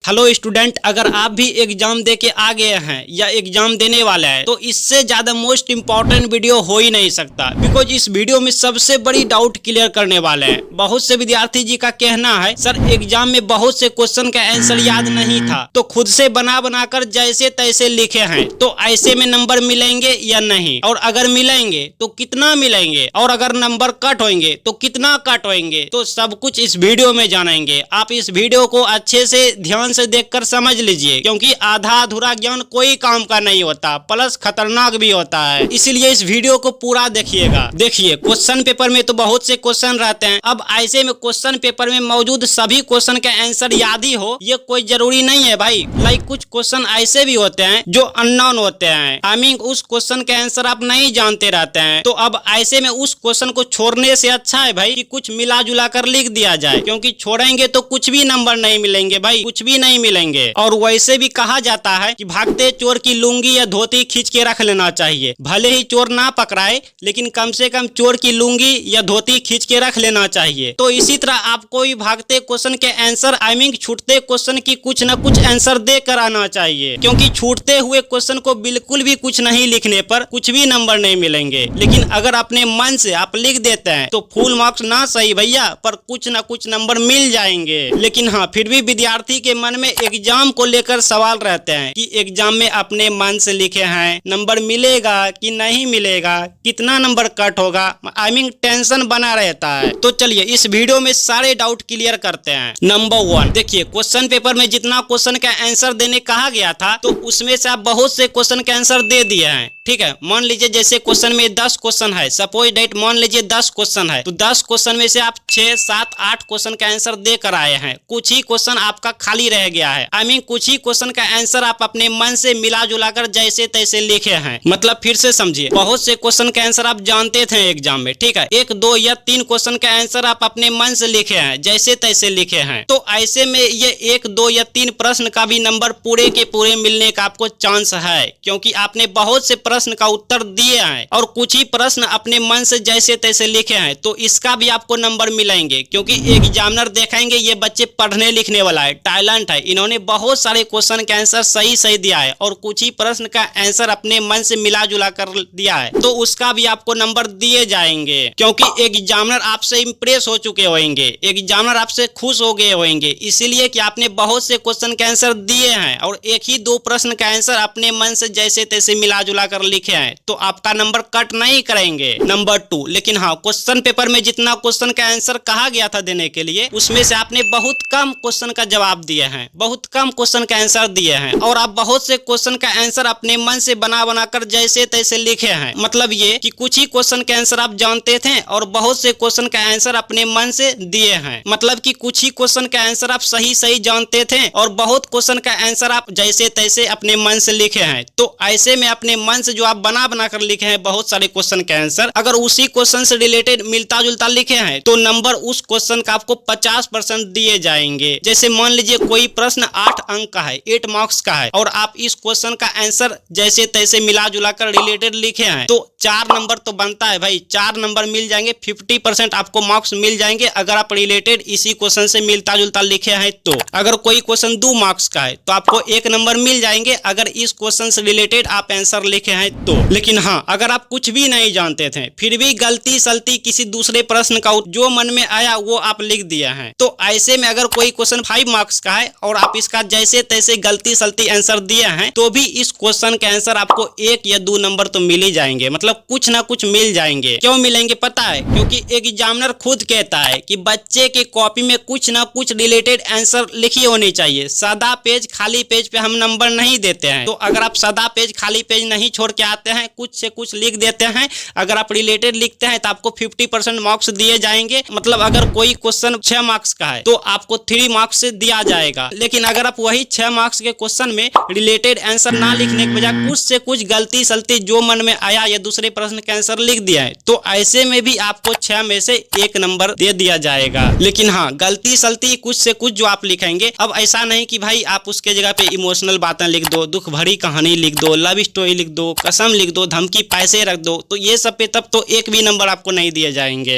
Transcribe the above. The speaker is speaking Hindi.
हेलो स्टूडेंट, अगर आप भी एग्जाम दे के आ गए हैं या एग्जाम देने वाले हैं तो इससे ज्यादा मोस्ट इम्पोर्टेंट वीडियो हो ही नहीं सकता। बिकॉज इस वीडियो में सबसे बड़ी डाउट क्लियर करने वाले हैं। बहुत से विद्यार्थी जी का कहना है सर एग्जाम में बहुत से क्वेश्चन का आंसर याद नहीं था तो खुद से बना बनाकर जैसे तैसे लिखे हैं, तो ऐसे में नंबर मिलेंगे या नहीं, और अगर मिलेंगे तो कितना मिलेंगे, और अगर नंबर कट होंगे तो कितना कट होंगे, तो सब कुछ इस वीडियो में जानेंगे। आप इस वीडियो को अच्छे से ध्यान से देखकर समझ लीजिए, क्योंकि आधा अधूरा ज्ञान कोई काम का नहीं होता, प्लस खतरनाक भी होता है। इसीलिए इस वीडियो को पूरा देखिएगा। देखिए, क्वेश्चन पेपर में तो बहुत से क्वेश्चन रहते हैं। अब ऐसे में क्वेश्चन पेपर में मौजूद सभी क्वेश्चन का आंसर याद ही हो ये कोई जरूरी नहीं है भाई। लाइक कुछ क्वेश्चन ऐसे भी होते हैं जो अननोन होते हैं, आई मीन उस क्वेश्चन का आंसर आप नहीं जानते रहते हैं। तो अब ऐसे में उस क्वेश्चन को छोड़ने से अच्छा है भाई कि कुछ मिला जुला कर लिख दिया जाए, क्योंकि छोड़ेंगे तो कुछ भी नंबर नहीं मिलेंगे भाई, कुछ भी नहीं मिलेंगे। और वैसे भी कहा जाता है कि भागते चोर की लुंगी या धोती खींच के रख लेना चाहिए। भले ही चोर ना पकड़ाए, लेकिन कम से कम चोर की लुंगी या धोती खींच के रख लेना चाहिए। तो इसी तरह आपको भी भागते क्वेश्चन के आंसर, आई मीन छूटते क्वेश्चन की कुछ न कुछ आंसर दे कर आना चाहिए, क्योंकि छूटते हुए क्वेश्चन को बिल्कुल भी कुछ नहीं लिखने पर कुछ भी नंबर नहीं मिलेंगे। लेकिन अगर अपने मन से आप लिख देते हैं तो फुल मार्क्स ना सही भैया, पर कुछ न कुछ नंबर मिल जाएंगे। लेकिन हाँ, फिर भी विद्यार्थी के मन में एग्जाम को लेकर सवाल रहते हैं कि एग्जाम में अपने मन से लिखे हैं, नंबर मिलेगा कि नहीं मिलेगा, कितना नंबर कट होगा, आई मीन टेंशन बना रहता है। तो चलिए इस वीडियो में सारे डाउट क्लियर करते हैं। नंबर 1, देखिए क्वेश्चन पेपर में जितना क्वेश्चन का आंसर देने कहा गया था तो उसमें से आप बहुत से क्वेश्चन का आंसर दे दिए हैं। ठीक है, मान लीजिए जैसे क्वेश्चन में 10 क्वेश्चन है, सपोज डेट मान लीजिए 10 क्वेश्चन है, तो 10 क्वेश्चन में से आप 6, 7, 8 क्वेश्चन का आंसर दे कर आए हैं। कुछ ही क्वेश्चन आपका खाली रह गया है, आई मीन कुछ ही क्वेश्चन का आंसर आप अपने मन से मिला जुला कर जैसे तैसे लिखे हैं। मतलब फिर से समझिए, बहुत से क्वेश्चन का आंसर आप जानते थे एग्जाम में, ठीक है, 1, 2 या 3 क्वेश्चन का आंसर आप अपने मन से लिखे हैं, जैसे तैसे लिखे हैं। तो ऐसे में ये 1, 2 या 3 प्रश्न का भी नंबर पूरे के पूरे मिलने का आपको चांस है, क्योंकि आपने बहुत से प्रश्न का उत्तर दिए हैं और कुछ ही प्रश्न अपने मन से जैसे तैसे लिखे हैं। तो इसका भी आपको नंबर मिलेंगे, क्योंकि एग्जामिनर देखेंगे ये बच्चे पढ़ने लिखने वाला है, टैलेंट है, इन्होंने बहुत सारे क्वेश्चन का आंसर सही सही दिया है और कुछ ही प्रश्न का आंसर अपने मन से मिला जुला कर दिया है, तो उसका भी आपको नंबर दिए जाएंगे, क्योंकि एग्जामिनर आपसे इंप्रेस हो चुके होंगे, एग्जामिनर आपसे खुश हो गए होंगे, इसीलिए कि आपने बहुत से क्वेश्चन के आंसर दिए हैं और 1 ही 2 प्रश्न का आंसर अपने मन से जैसे तैसे मिला जुला कर लिखे हैं, तो आपका नंबर कट नहीं करेंगे। नंबर 2, लेकिन हाँ, क्वेश्चन पेपर में जितना क्वेश्चन का आंसर कहा गया था देने के लिए, उसमें से आपने बहुत कम क्वेश्चन का जवाब दिए हैं, बहुत कम क्वेश्चन का आंसर दिए हैं, और आप बहुत से क्वेश्चन का आंसर अपने मन से बना बनाकर जैसे तैसे लिखे हैं। मतलब ये कि कुछ ही क्वेश्चन के आंसर आप जानते थे और बहुत से क्वेश्चन का आंसर अपने मन से दिए हैं। मतलब कि कुछ ही क्वेश्चन का आंसर आप सही सही जानते थे और बहुत क्वेश्चन का आंसर आप जैसे तैसे अपने मन से लिखे हैं। तो ऐसे में अपने मन से जो आप बना बनाकर लिखे हैं बहुत सारे क्वेश्चन के आंसर, अगर उसी क्वेश्चन से रिलेटेड मिलता जुलता लिखे हैं तो नंबर उस क्वेश्चन का आपको 50% दिए जाएंगे। जैसे मान लीजिए कोई प्रश्न 8 अंक का है, 8 मार्क्स का है, और आप इस क्वेश्चन का आंसर जैसे तैसे मिला जुला कर रिलेटेड लिखे हैं, तो 4 नंबर तो बनता है भाई, 4 नंबर मिल जाएंगे, 50% आपको मार्क्स मिल जाएंगे अगर आप रिलेटेड इसी क्वेश्चन से मिलता जुलता लिखे हैं। तो अगर कोई क्वेश्चन 2 मार्क्स का है तो आपको 1 नंबर मिल जाएंगे अगर इस क्वेश्चन से रिलेटेड आप आंसर लिखे हैं तो। लेकिन हाँ, अगर आप कुछ भी नहीं जानते थे फिर भी गलती सलती किसी दूसरे प्रश्न का जो मन में आया वो आप लिख दिए हैं, तो ऐसे में अगर कोई क्वेश्चन 5 मार्क्स का है और आप इसका जैसे तैसे गलती सलती आंसर दिए हैं, तो भी इस क्वेश्चन के आंसर आपको 1 या 2 नंबर तो मिल ही जाएंगे, मतलब कुछ ना कुछ मिल जाएंगे। क्यों मिलेंगे पता है? क्योंकि एग्जामिनर खुद कहता है कि बच्चे के कॉपी में कुछ ना कुछ रिलेटेड आंसर लिखी होनी चाहिए। सादा पेज खाली पेज पे हम नंबर नहीं देते हैं। तो अगर आप सादा पेज खाली पेज नहीं छोड़ के आते हैं, कुछ से कुछ लिख देते हैं, अगर आप रिलेटेड लिखते हैं तो आपको 50% मार्क्स दिए जाएंगे। मतलब अगर कोई क्वेश्चन 6 मार्क्स का है तो आपको 3 मार्क्स से दिया जाएगा। लेकिन अगर आप वही 6 मार्क्स के क्वेश्चन में रिलेटेड आंसर ना लिखने के बजाय कुछ से कुछ गलती सलती जो मन में आया या दूसरे प्रश्न के आंसर लिख दिया है, तो ऐसे में भी आपको 6 में से 1 नंबर दे दिया जाएगा। लेकिन हाँ, गलती सलती कुछ से कुछ जो आप लिखेंगे, अब ऐसा नहीं कि भाई आप उसके जगह पे इमोशनल बातें लिख दो, दुख भरी कहानी लिख दो, लव स्टोरी लिख दो, कसम लिख दो, धमकी पैसे रख दो, तो ये सब पे तब तो 1 भी नंबर आपको नहीं दिए जाएंगे।